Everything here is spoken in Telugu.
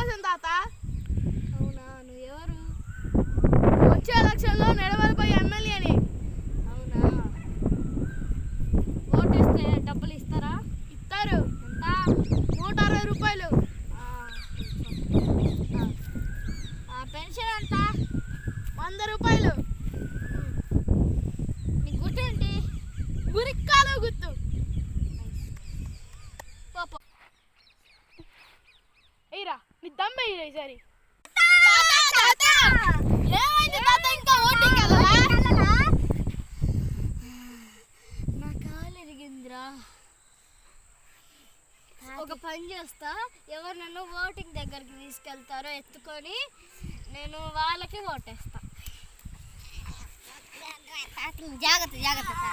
కోసం తాత. అవునా, నువ్వు ఎవరు? వచ్చే ఎలక్షన్లో నెడవలపై ఎమ్మెల్యేని. అవునా, ఓటేస్తే డబ్బులు ఇస్తారా? ఇస్తారు. ఎంత? 160 రూపాయలు. పెన్షన్ ఎంత? 100 రూపాయలు. నీ గుర్తేంటి? గురిక్కాలో గుర్తు. ఎయిరా నీ దమ్మె ఈసారి. నా కాలు ఎరిగిందిరా. ఒక పని చేస్తా, ఎవరు నన్ను ఓటింగ్ దగ్గరికి తీసుకెళ్తారో ఎత్తుకొని నేను వాళ్ళకి ఓటేస్తా. జాగ్రత్త జాగ్రత్త.